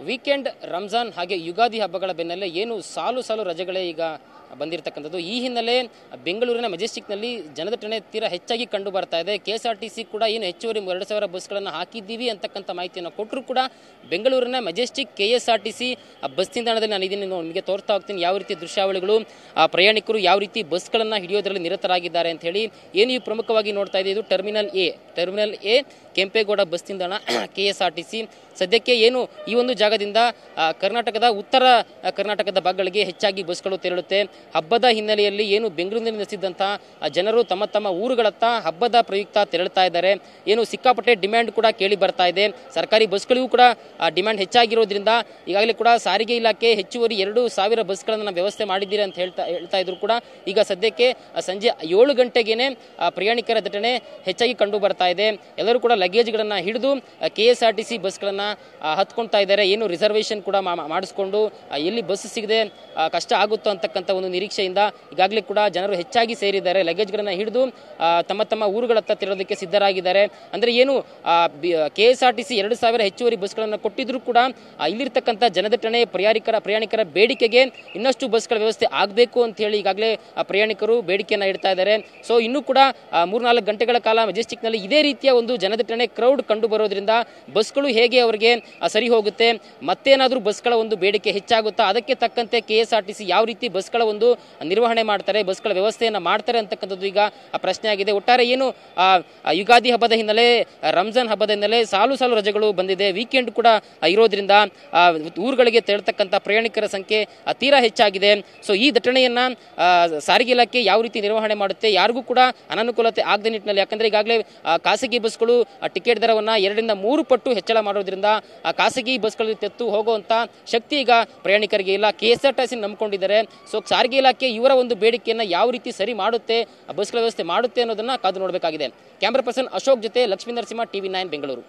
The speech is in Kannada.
ವೀಕೆಂಡ್ ರಂಜಾನ್ ಹಾಗೆ ಯುಗಾದಿ ಹಬ್ಬಗಳ ಬೆನ್ನಲ್ಲೇ ಏನು ಸಾಲು ಸಾಲು ರಜೆಗಳೇ ಈಗ ಬಂದಿರತಕ್ಕಂಥದ್ದು. ಈ ಹಿನ್ನೆಲೆ ಬೆಂಗಳೂರಿನ ಮೆಜೆಸ್ಟಿಕ್ನಲ್ಲಿ ಜನದಟ್ಟಣೆ ತೀರಾ ಹೆಚ್ಚಾಗಿ ಕಂಡು ಬರ್ತಾ ಇದೆ. KSRTC ಕೂಡ ಏನು ಹೆಚ್ಚುವರಿ 2,000 ಬಸ್ಗಳನ್ನು ಹಾಕಿದ್ದೀವಿ ಅಂತಕ್ಕಂಥ ಮಾಹಿತಿಯನ್ನು ಕೊಟ್ಟರು ಕೂಡ ಬೆಂಗಳೂರಿನ ಮೆಜೆಸ್ಟಿಕ್ KSRTC ಬಸ್ ನಿಲ್ದಾಣದಲ್ಲಿ ನಾನು ಇದನ್ನು ನಿಮಗೆ ತೋರ್ತಾ ಹೋಗ್ತೀನಿ ಯಾವ ರೀತಿ ದೃಶ್ಯಾವಳಿಗಳು, ಪ್ರಯಾಣಿಕರು ಯಾವ ರೀತಿ ಬಸ್ಗಳನ್ನು ಹಿಡಿಯೋದ್ರಲ್ಲಿ ನಿರತರಾಗಿದ್ದಾರೆ ಅಂತ ಹೇಳಿ. ಏನು ಈ ಪ್ರಮುಖವಾಗಿ ನೋಡ್ತಾ ಇದೆ, ಇದು ಟರ್ಮಿನಲ್ ಎ ಕೆಂಪೇಗೌಡ ಬಸ್ ನಿಲ್ದಾಣ KSRTC. ಸದ್ಯಕ್ಕೆ ಏನು ಈ ಒಂದು ಜಾಗದಿಂದ ಕರ್ನಾಟಕದ ಉತ್ತರ ಕರ್ನಾಟಕದ ಭಾಗಗಳಿಗೆ ಹೆಚ್ಚಾಗಿ ಬಸ್ಗಳು ತೆರಳುತ್ತೆ. ಹಬ್ಬದ ಹಿನ್ನೆಲೆಯಲ್ಲಿ ಏನು ಬೆಂಗಳೂರಿನಲ್ಲಿ ನೆಲೆಸಿದ್ದಂತಹ ಜನರು ತಮ್ಮ ತಮ್ಮ ಊರುಗಳತ್ತ ಹಬ್ಬದ ಪ್ರಯುಕ್ತ ತೆರಳುತ್ತಾ ಇದ್ದಾರೆ. ಏನು ಸಿಕ್ಕಾಪಟ್ಟೆ ಡಿಮ್ಯಾಂಡ್ ಕೂಡ ಕೇಳಿ ಬರ್ತಾ ಇದೆ. ಸರ್ಕಾರಿ ಬಸ್ಗಳಿಗೂ ಕೂಡ ಡಿಮ್ಯಾಂಡ್ ಹೆಚ್ಚಾಗಿರೋದ್ರಿಂದ ಈಗಾಗಲೇ ಕೂಡ ಸಾರಿಗೆ ಇಲಾಖೆ ಹೆಚ್ಚುವರಿ 2,000 ಬಸ್ಗಳನ್ನು ವ್ಯವಸ್ಥೆ ಮಾಡಿದ್ದೀರಿ ಅಂತ ಹೇಳ್ತಾ ಇದ್ರು ಕೂಡ ಈಗ ಸದ್ಯಕ್ಕೆ ಸಂಜೆ 7 ಗಂಟೆಗೇನೆ ಪ್ರಯಾಣಿಕರ ದಟ್ಟಣೆ ಹೆಚ್ಚಾಗಿ ಕಂಡು ಬರ್ತಾ ಇದೆ. ಎಲ್ಲರೂ ಕೂಡ ಲಗೇಜ್ಗಳನ್ನು ಹಿಡಿದು KSRTC ಬಸ್ಗಳನ್ನು ಹತ್ಕೊಳ್ತಾ ಇದ್ದಾರೆ. ಏನು ರಿಸರ್ವೇಷನ್ ಕೂಡ ಮಾಡಿಸ್ಕೊಂಡು ಎಲ್ಲಿ ಬಸ್ ಸಿಗದೆ ಕಷ್ಟ ಆಗುತ್ತೋ ಅಂತಕ್ಕಂಥ ಒಂದು ನಿರೀಕ್ಷೆಯಿಂದ ಈಗಾಗಲೇ ಕೂಡ ಜನರು ಹೆಚ್ಚಾಗಿ ಸೇರಿದ್ದಾರೆ. ಲಗೇಜ್ಗಳನ್ನು ಹಿಡಿದು ತಮ್ಮ ತಮ್ಮ ಊರುಗಳತ್ತ ತೆರಳೋದಕ್ಕೆ ಸಿದ್ಧರಾಗಿದ್ದಾರೆ. ಅಂದರೆ ಏನು KSRTC 2,000 ಹೆಚ್ಚುವರಿ ಬಸ್ಗಳನ್ನು ಕೊಟ್ಟಿದ್ರು ಕೂಡ ಇಲ್ಲಿರ್ತಕ್ಕಂಥ ಜನದಟ್ಟಣೆ ಪ್ರಯಾಣಿಕರ ಬೇಡಿಕೆಗೆ ಇನ್ನಷ್ಟು ಬಸ್ಗಳ ವ್ಯವಸ್ಥೆ ಆಗಬೇಕು ಅಂತ ಹೇಳಿ ಈಗಾಗಲೇ ಪ್ರಯಾಣಿಕರು ಬೇಡಿಕೆಯನ್ನು ಇಡ್ತಾ ಇದ್ದಾರೆ. ಸೊ ಇನ್ನೂ ಕೂಡ 3-4 ಗಂಟೆಗಳ ಕಾಲ ಮೆಜೆಸ್ಟಿಕ್ನಲ್ಲಿ ಇದೇ ರೀತಿಯ ಒಂದು ಜನದಟ್ಟಣೆ ಕ್ರೌಡ್ ಕಂಡು ಬರೋದ್ರಿಂದ ಬಸ್ಗಳು ಹೇಗೆ ಅವರಿಗೆ ಸರಿ ಹೋಗುತ್ತೆ, ಮತ್ತೇನಾದರೂ ಬಸ್ಗಳ ಒಂದು ಬೇಡಿಕೆ ಹೆಚ್ಚಾಗುತ್ತಾ, ಅದಕ್ಕೆ ತಕ್ಕಂತೆ KSRTC ಯಾವ ರೀತಿ ಬಸ್ಗಳ ಒಂದು ನಿರ್ವಹಣೆ ಮಾಡ್ತಾರೆ, ಬಸ್ಗಳ ವ್ಯವಸ್ಥೆಯನ್ನು ಮಾಡ್ತಾರೆ ಅಂತಕ್ಕಂಥದ್ದು ಈಗ ಪ್ರಶ್ನೆ ಆಗಿದೆ. ಒಟ್ಟಾರೆ ಏನು ಯುಗಾದಿ ಹಬ್ಬದ ಹಿನ್ನೆಲೆ, ರಂಜಾನ್ ಹಬ್ಬದ ಹಿನ್ನೆಲೆ ಸಾಲು ರಜೆಗಳು ಬಂದಿದೆ. ವೀಕೆಂಡ್ ಕೂಡ ಇರೋದ್ರಿಂದ ಊರುಗಳಿಗೆ ತೆರಳತಕ್ಕಂಥ ಪ್ರಯಾಣಿಕರ ಸಂಖ್ಯೆ ತೀರಾ ಹೆಚ್ಚಾಗಿದೆ. ಸೊ ಈ ದಟ್ಟಣೆಯನ್ನ ಸಾರಿಗೆ ಇಲಾಖೆ ಯಾವ ರೀತಿ ನಿರ್ವಹಣೆ ಮಾಡುತ್ತೆ, ಯಾರಿಗೂ ಕೂಡ ಅನಾನುಕೂಲತೆ ಆಗದ ನಿಟ್ಟಿನಲ್ಲಿ, ಯಾಕಂದ್ರೆ ಈಗಾಗಲೇ ಖಾಸಗಿ ಬಸ್ಗಳು ಟಿಕೆಟ್ ದರವನ್ನು 2-3 ಪಟ್ಟು ಹೆಚ್ಚಳ ಮಾಡೋದ್ರಿಂದ ಖಾಸಗಿ ಬಸ್ಗಳಲ್ಲಿ ತೆತ್ತು ಹೋಗುವಂತ ಶಕ್ತಿ ಈಗ ಪ್ರಯಾಣಿಕರಿಗೆ ಇಲ್ಲ. KSRTC ನಂಬಿಕೊಂಡಿದ್ದಾರೆ. ಸೊ ಸಾರಿಗೆ ಇಲಾಖೆ ಇವರ ಒಂದು ಬೇಡಿಕೆಯನ್ನು ಯಾವ ರೀತಿ ಸರಿ ಮಾಡುತ್ತೆ, ಬಸ್ಗಳ ವ್ಯವಸ್ಥೆ ಮಾಡುತ್ತೆ ಅನ್ನೋದನ್ನ ಕಾದು ನೋಡಬೇಕಾಗಿದೆ. ಕ್ಯಾಮರಾ ಪರ್ಸನ್ ಅಶೋಕ್ ಜೊತೆ ಲಕ್ಷ್ಮೀ ನರಸಿಂಹ, TV9 ಬೆಂಗಳೂರು.